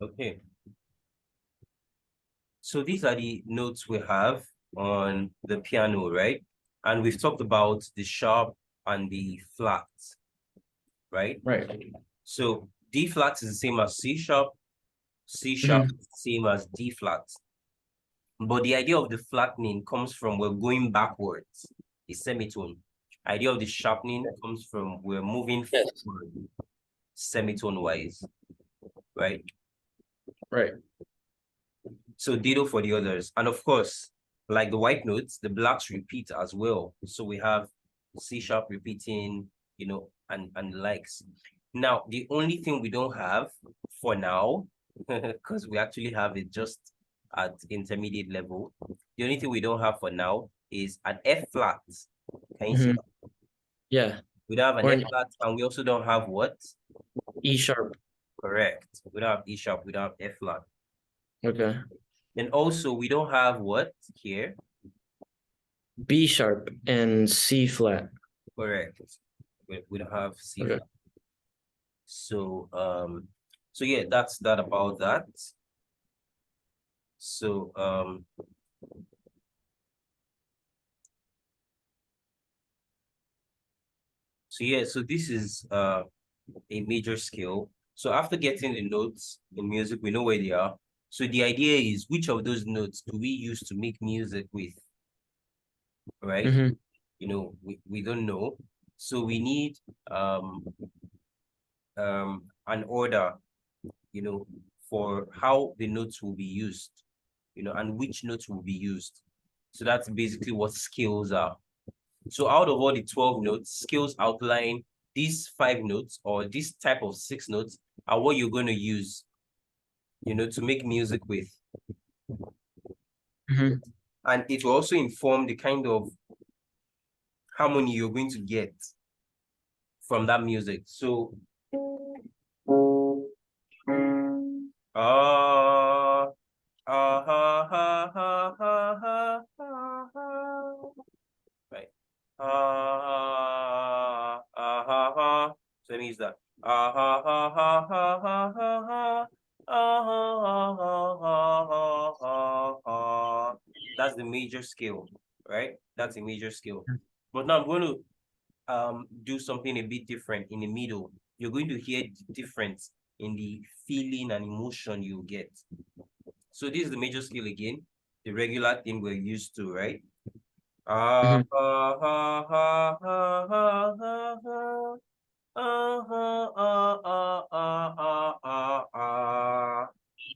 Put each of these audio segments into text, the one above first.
Okay. So these are the notes we have on the piano, right? And we've talked about the sharp and the flat, right? Right. So D flat is the same as C sharp, C sharp is the same as D flat. But the idea of the flattening comes from we're going backwards, a semitone. Idea of the sharpening comes from we're moving forward, semitone wise, right? Right. So ditto for the others. And of course, like the white notes, the blacks repeat as well. So we have C sharp repeating, and the likes. Now, the only thing we don't have for now, because we actually have it just at intermediate level, the only thing we don't have for now is an F flat. Can you see that? Yeah. We don't have an Or F an flat, and we also don't have what? E sharp. Correct. We don't have E sharp, we don't have F flat. Okay. And also, we don't have what here? B sharp and C flat. Correct. We don't have C Okay. flat. So yeah, that's that about that. So this is a major scale. So after getting the notes in music, we know where they are. So the idea is which of those notes do we use to make music with, right? We don't know. So we need an order, for how the notes will be used, and which notes will be used. So that's basically what scales are. So out of all the 12 notes, scales outline these 5 notes or this type of 6 notes are what you're going to use, to make music with. And it will also inform the kind of harmony you're going to get from that music. So, right. So let me use that. That's the major scale, right? That's a major scale. But now I'm going to do something a bit different in the middle. You're going to hear the difference in the feeling and emotion you get. So this is the major scale again, the regular thing we're used to, right?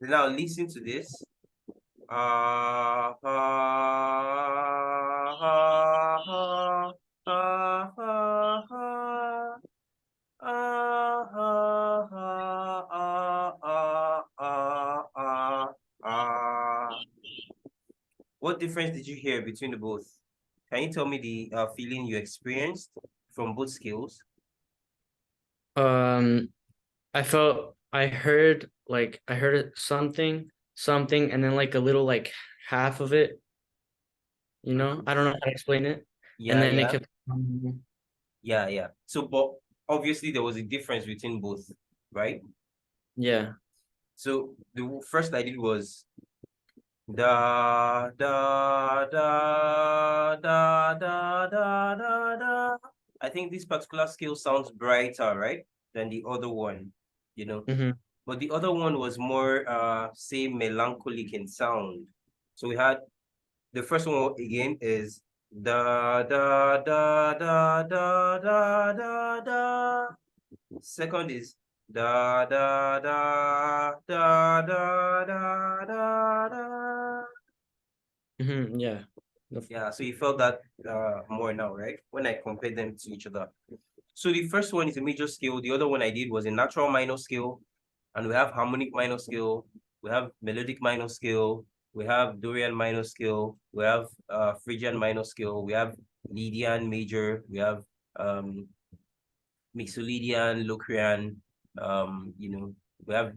Now listen to this. What difference did you hear between the both? Can you tell me the feeling you experienced from both scales? I heard something, and then like a little like half of it, I don't know how to explain it. And Yeah, then it yeah, kept yeah. So, but obviously there was a difference between both, right? yeah. So the first I did was da da da da da da da da. I think this particular scale sounds brighter, right, than the other one, But the other one was more say melancholic in sound. So we had the first one again is da da da da da da da da. Second is da da da da da da da da. Yeah. Yeah, so you felt that more now, right? When I compared them to each other. So the first one is a major scale. The other one I did was a natural minor scale. And we have harmonic minor scale. We have melodic minor scale. We have Dorian minor scale. We have Phrygian minor scale. We have Lydian major. We have Mixolydian, Locrian. We have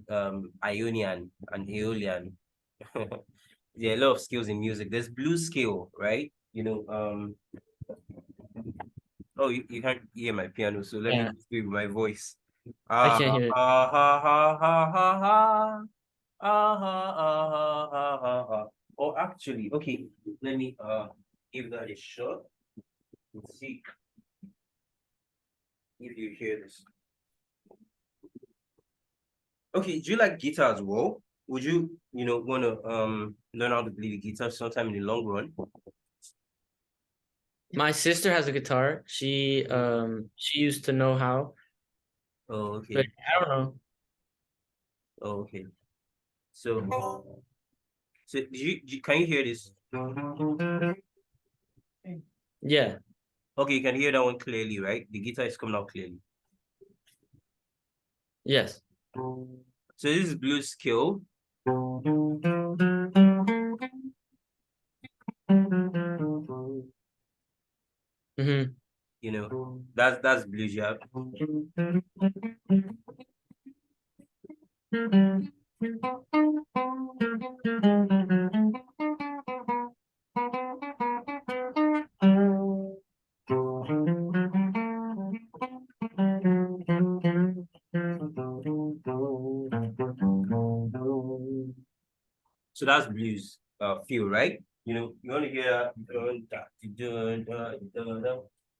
Ionian and Aeolian. There are a lot of scales in music. There's blues scale, right? Oh, you can't hear my piano, so let me Yeah. just do it with my voice. I Ah, can't ha, hear it. ha, ha, ha, ha, ha, ha. Or actually, okay, let me give that a shot and see if you hear this. Okay, do you like guitar as well? Would you, want to learn how to play the guitar sometime in the long run? My sister has a guitar. She used to know how, Oh, but okay. I don't know. Oh, okay. So, can you hear this? Yeah. Okay, you can hear that one clearly, right? The guitar is coming out clearly. Yes. So this is blues scale. Mm-hmm. That's blues, yeah. So that's blues feel, right? You want to hear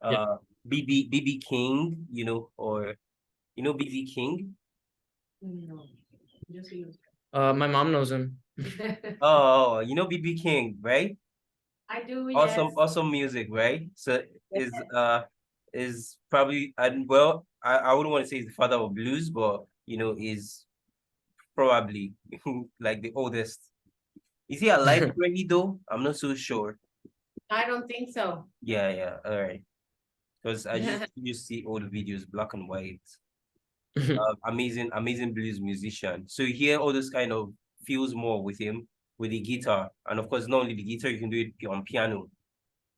Yeah. BB King, or BB King. My mom knows him. Oh, BB King, right? I do, Awesome, yes. awesome music, right? So is probably, and well, I wouldn't want to say he's the father of blues, but is probably like the oldest. Is he alive already though? I'm not so sure. I don't think so. Yeah, all right. Because I just see all the videos, black and white. Amazing, amazing blues musician. So you hear all this kind of feels more with him with the guitar, and of course, not only the guitar, you can do it on piano.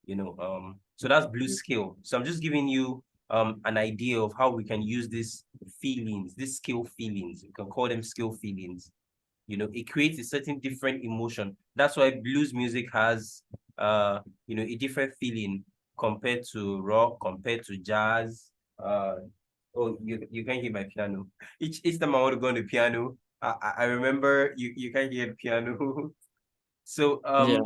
So that's blues skill. So I'm just giving you an idea of how we can use these feelings, these skill feelings. You can call them skill feelings. It creates a certain different emotion. That's why blues music has a different feeling compared to rock, compared to jazz. Oh, you can hear my piano. Each time I want to go on the piano, I remember you can hear the piano. So Yeah.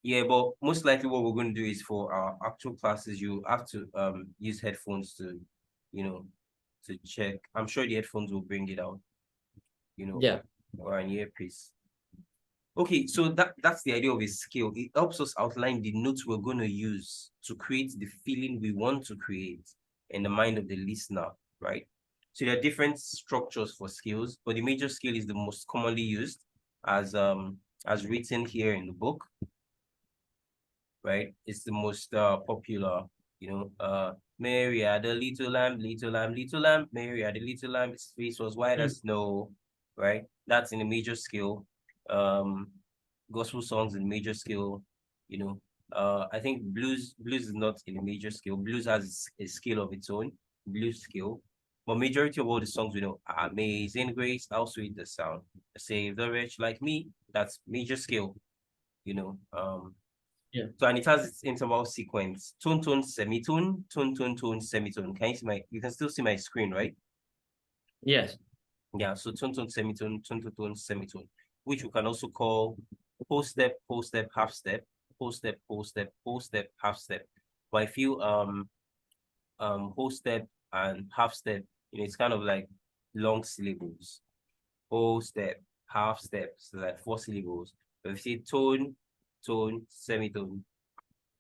yeah, but most likely what we're going to do is for our actual classes, you have to use headphones to, you know, to check. I'm sure the headphones will bring it out, Yeah. or an earpiece. Okay, so that's the idea of a skill. It helps us outline the notes we're going to use to create the feeling we want to create in the mind of the listener, right? So there are different structures for skills, but the major skill is the most commonly used as written here in the book, right? It's the most popular, Mary had a little lamb, little lamb, little lamb. Mary had a little lamb, its face was white as snow, right? That's in a major scale. Um, Gospel songs in major scale, you know. I think blues is not in a major scale. Blues has a scale of its own, blues scale. But majority of all the songs we know, Amazing Grace, how sweet the sound, Save the Wretch Like Me, that's major scale, you know. Yeah. So, and it has its interval sequence: tone, tone, semitone, tone, tone, tone, semitone. You can still see my screen, right? Yes. Yeah, so tone, tone, semitone, tone, tone, tone, semitone, which we can also call whole step, half step, whole step, half step. But I feel whole step and half step, it's kind of like long syllables. Whole step, half step, so like 4 syllables. But if you say tone, tone, semitone,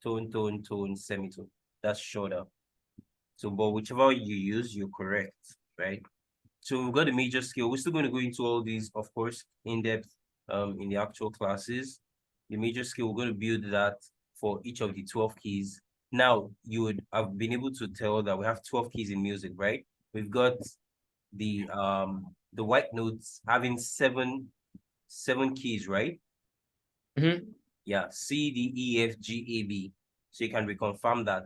tone, tone, tone, semitone, that's shorter. So, but whichever you use, you're correct, right? So we've got a major scale. We're still going to go into all these, of course, in depth in the actual classes. The major scale, we're going to build that for each of the 12 keys. Now, you would have been able to tell that we have 12 keys in music, right? We've got the white notes having seven keys, right? Mm-hmm. Yeah, C, D, E, F, G, A, B. So you can reconfirm that.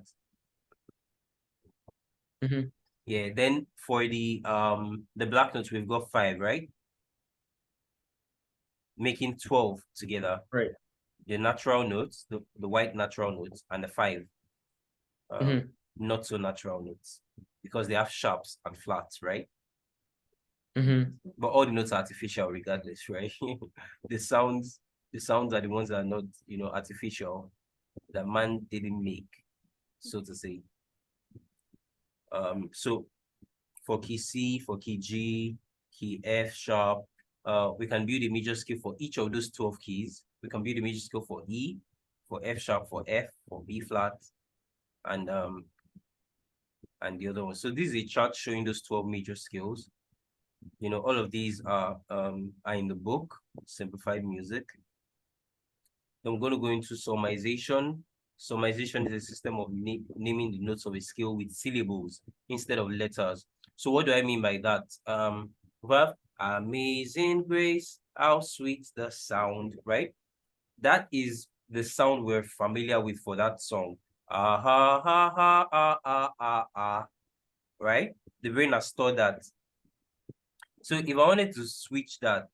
Mm-hmm. Yeah, then for the black notes, we've got 5, right? Making 12 together. Right. The natural notes, the white natural notes, and the 5 Mm-hmm. not so natural notes, because they have sharps and flats, right? But all the notes are artificial regardless, right? the sounds are the ones that are not, artificial, that man didn't make, so to say. So for key C, for key G, key F sharp, we can build a major scale for each of those 12 keys. We can build a major scale for E, for F sharp, for F, for B flat, and the other one. So this is a chart showing those 12 major scales. All of these are in the book, Simplified Music. I'm going to go into solmization. Solmization is a system of naming the notes of a scale with syllables instead of letters. So what do I mean by that? We have Amazing Grace, how sweet the sound, right? That is the sound we're familiar with for that song. Ah, ha, ha, ha, ah, ah, ah, ah, right? The brain has stored that. So if I wanted to switch that,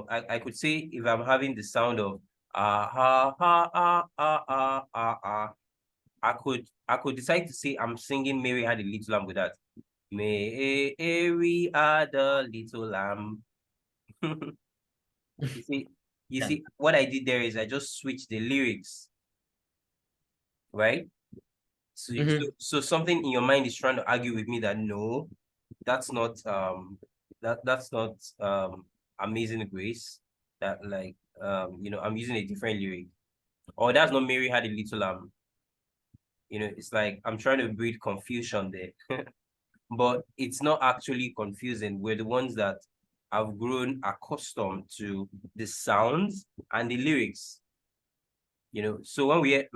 I could say if I'm having the sound of ah ha ha ah ah ah ah ah, I could decide to say I'm singing Mary Had a Little Lamb with that. Mary had a little lamb. You see, what I did there is I just switched the lyrics, right? So, so something in your mind is trying to argue with me that no, that's not that's not Amazing Grace. That like I'm using a different lyric. Or that's not Mary Had a Little Lamb. It's like I'm trying to breed confusion there. But it's not actually confusing. We're the ones that have grown accustomed to the sounds and the lyrics. So when we hear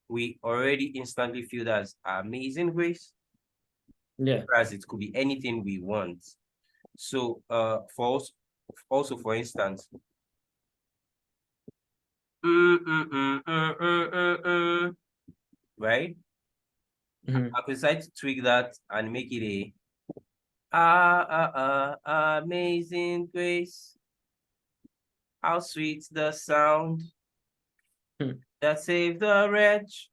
we already instantly feel that's Amazing Grace. Yeah. Whereas it could be anything we want. So for us, also for instance, right? I could decide to tweak that and make it a Amazing Grace. How sweet the sound that saved the wretch.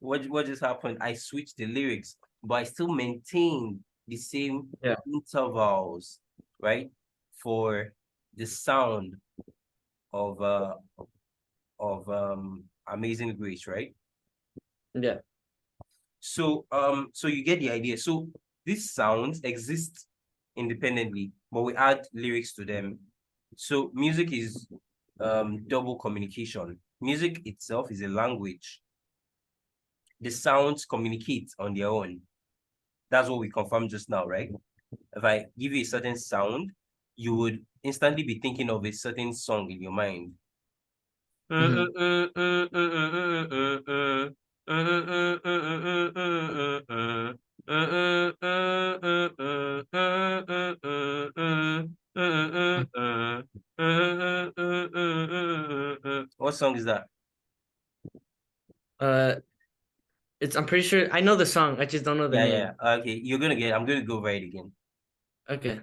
What just happened? I switched the lyrics, but I still maintained the same intervals, right? For the sound of Amazing Grace, right? Yeah. So so you get the idea. So these sounds exist independently, but we add lyrics to them. So music is double communication. Music itself is a language. The sounds communicate on their own. That's what we confirmed just now, right? If I give you a certain sound, you would instantly be thinking of a certain song in your mind. What song is that? I'm pretty sure I know the song. I just don't know the name. Yeah. Okay, I'm gonna go over it again. Okay.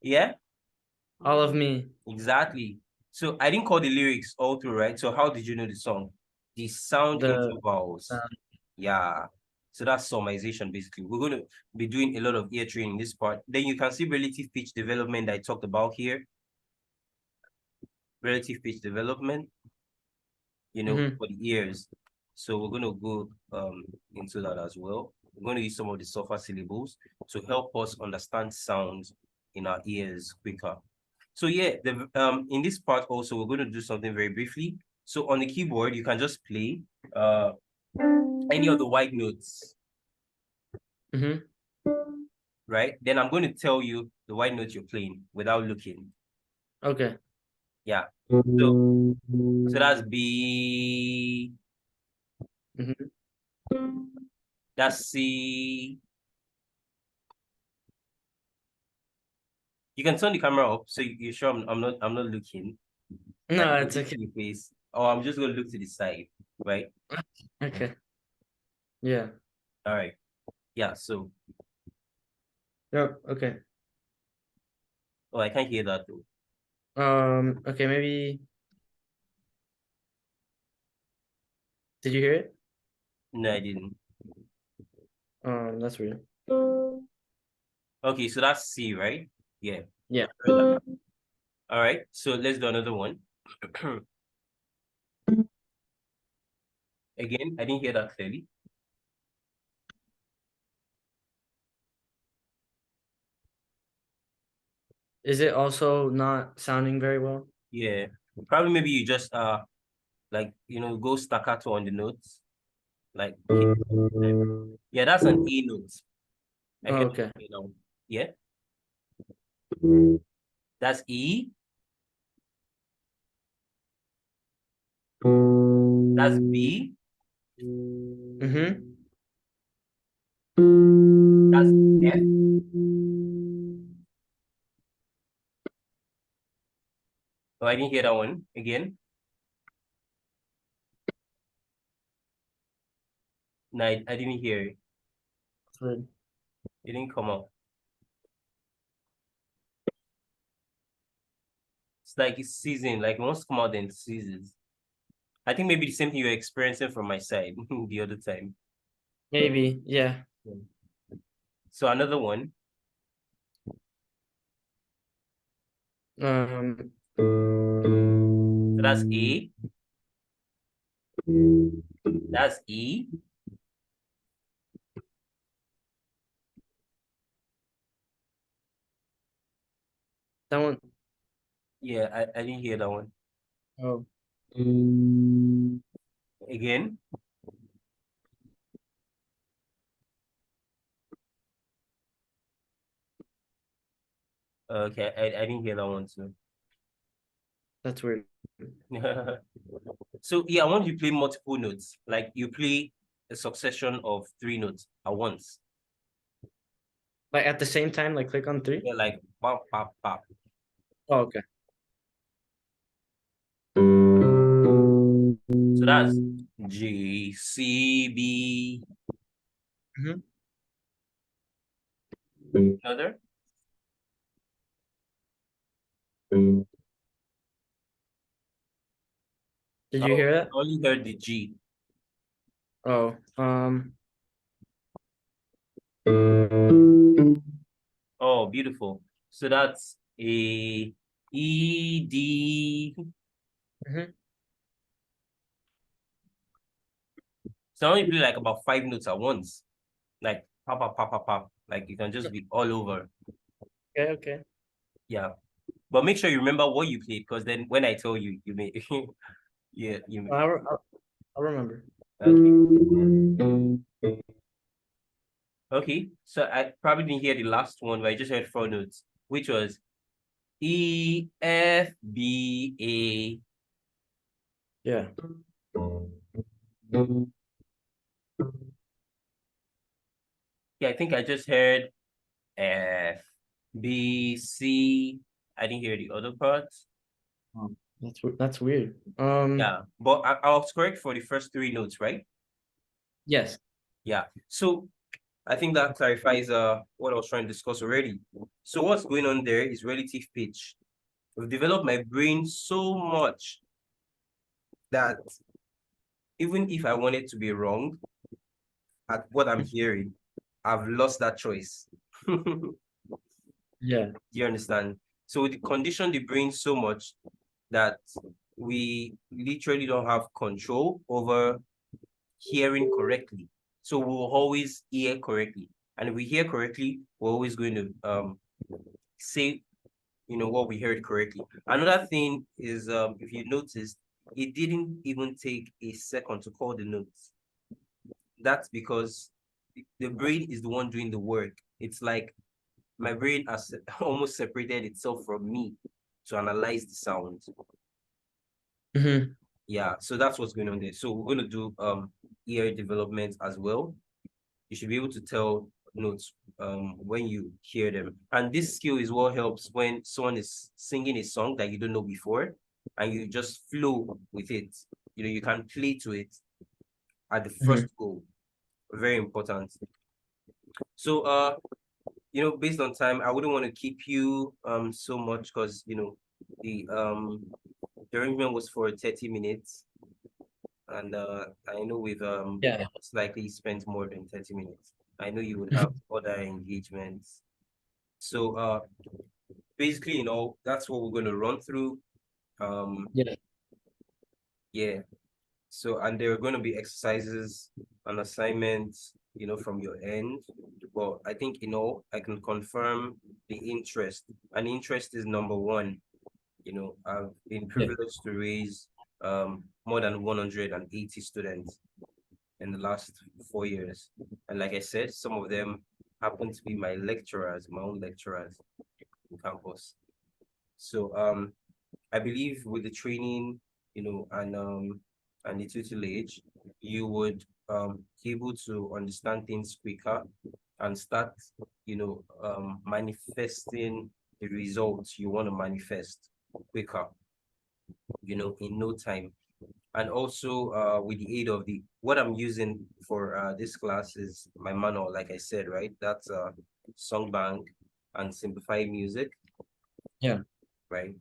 Yeah, All of Me. exactly. So I didn't call the lyrics all through, right? So how did you know the song? The sound intervals. Yeah. So that's solmization basically. We're going to be doing a lot of ear training in this part. Then you can see relative pitch development that I talked about here. Relative pitch development, for the ears. So we're going to go into that as well. We're going to use some of the software syllables to help us understand sounds in our ears quicker. So yeah, in this part also, we're going to do something very briefly. So on the keyboard, you can just play any of the white notes. Right? Then I'm going to tell you the white notes you're playing without looking. Okay. Yeah. So that's B. That's C. You can turn the camera up so you're sure I'm not looking. No, Like, it's okay. your face. Or I'm just gonna look to the side, right? Okay. Yeah. All right. Yeah, so Yep. Okay. oh, I can't hear that though. Okay, maybe. Did you hear it? No, I didn't. That's weird. Okay, so that's C, right? Yeah. Yeah. All right, so let's do another one. Again, I didn't hear that clearly. Is it also not sounding very well? Yeah, probably maybe you just like go staccato on the notes. Like yeah, that's an E note. I Oh, heard okay. Yeah, that's E. That's B. Mm-hmm. That's F. Oh, I didn't hear that one again. No, I didn't hear it. Good. It didn't come out. It's like it's season. Like once come out, then it ceases. I think maybe the same thing you're experiencing from my side the other time. Maybe, yeah. So another one. Um, So that's A. That's E. that one. Yeah, I didn't hear that one. Oh, Again. Okay, I didn't hear that one too. that's weird. So yeah, I want you to play multiple notes. Like you play a succession of 3 notes at once. Like at the same time, like click on 3. Yeah, like pop, pop, pop. Oh, okay. So that's G, C, B. Mhm. Another. Did you hear I that? only heard the G. Oh, Oh, beautiful. So that's a E, D. mhm. So I only play like about 5 notes at once. Like pop, pop, pop, pop, pop. Like you can just be all over. Okay, okay. Yeah. But make sure you remember what you played, because then when I tell you, you may yeah, you may. I'll remember. Okay. Okay. So I probably didn't hear the last one, but I just heard 4 notes, which was E, F, B, A. Yeah. Yeah, I think I just heard F, B, C. I didn't hear the other parts. That's weird. Yeah, but I was correct for the first 3 notes, right? Yes. Yeah. So I think that clarifies what I was trying to discuss already. So what's going on there is relative pitch. I've developed my brain so much that even if I wanted to be wrong at what I'm hearing, I've lost that choice. Do Yeah. you understand? So we condition the brain so much that we literally don't have control over hearing correctly. So we'll always hear correctly. And if we hear correctly, we're always going to say what we heard correctly. Another thing is if you noticed, it didn't even take a second to call the notes. That's because the brain is the one doing the work. It's like my brain has almost separated itself from me to analyze the sound. Mhm. Yeah, so that's what's going on there. So we're going to do ear development as well. You should be able to tell notes when you hear them. And this skill is what helps when someone is singing a song that you don't know before and you just flow with it. You can play to it at the first Mhm. go. Very important. So based on time, I wouldn't want to keep you so much because the arrangement was for 30 minutes, and I know we've Yeah. most likely spent more than 30 minutes. I know you would have other engagements. So basically, that's what we're going to run through. Yeah. Yeah. So, and there are going to be exercises and assignments, from your end. But I think, I can confirm the interest, and interest is number one. I've been privileged to raise more than 180 students in the last 4 years. And like I said, some of them happen to be my lecturers, my own lecturers in campus. So I believe with the training, and the tutelage, you would be able to understand things quicker and start, manifesting the results you want to manifest quicker, in no time. And also with the aid of what I'm using for this class is my manual, like I said, right? That's Song Bank and Simplified Music. Yeah. Right.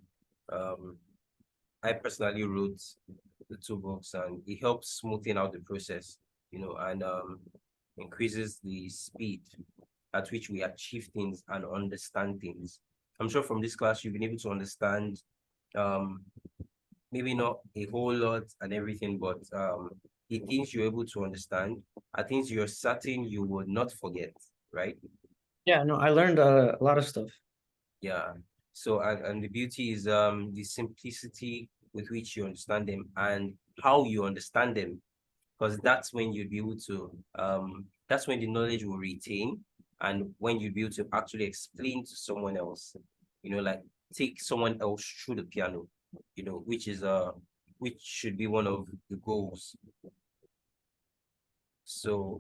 I personally wrote the two books, and it helps smoothing out the process, and increases the speed at which we achieve things and understand things. I'm sure from this class you've been able to understand maybe not a whole lot and everything, but the things you're able to understand are things you're certain you would not forget, right? Yeah, no, I learned a lot of stuff. Yeah. So and the beauty is the simplicity with which you understand them and how you understand them, because that's when you'll be able to that's when the knowledge will retain, and when you'll be able to actually explain to someone else, like take someone else through the piano, which should be one of the goals. So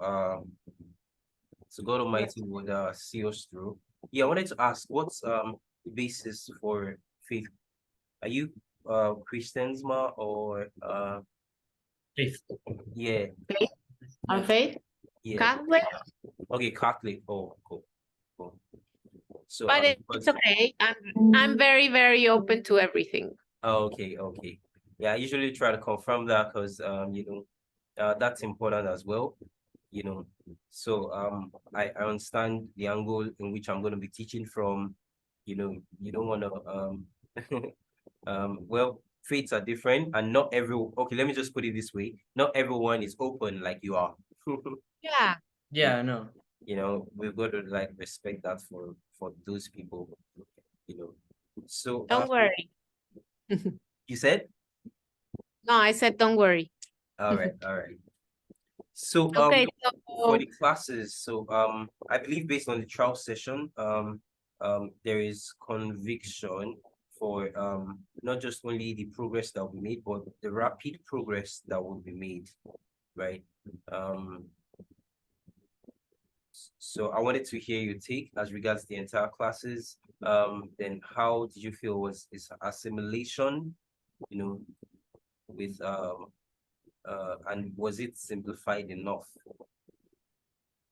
God Almighty would see us through. Yeah, I wanted to ask, what's the basis for faith? Are you Christians, ma, or Faith. yeah, On faith, yeah. Catholic, Okay, Catholic. Oh, cool. So but it's okay. I'm very, very open to everything. okay. Yeah, I usually try to confirm that because that's important as well. So I understand the angle in which I'm going to be teaching from. You don't want to well, faiths are different, and not okay, let me just put it this way: not everyone is open like you are. Yeah. Yeah, I know. We've got to like respect that for those people. So Don't worry. you said, No, I said don't worry. all right. So Okay, for so the classes, so I believe based on the trial session, there is conviction for not just only the progress that will be made, but the rapid progress that will be made, right? So I wanted to hear your take as regards the entire classes. Then how did you feel was assimilation, with and was it simplified enough?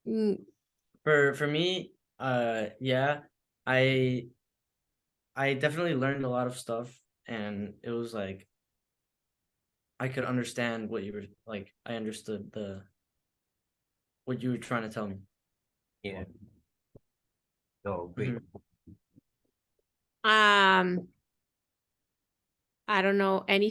mm, For me, yeah, I definitely learned a lot of stuff, and it was like I could understand what you were like. I understood what you were trying to tell me. Yeah. No, great. I don't know any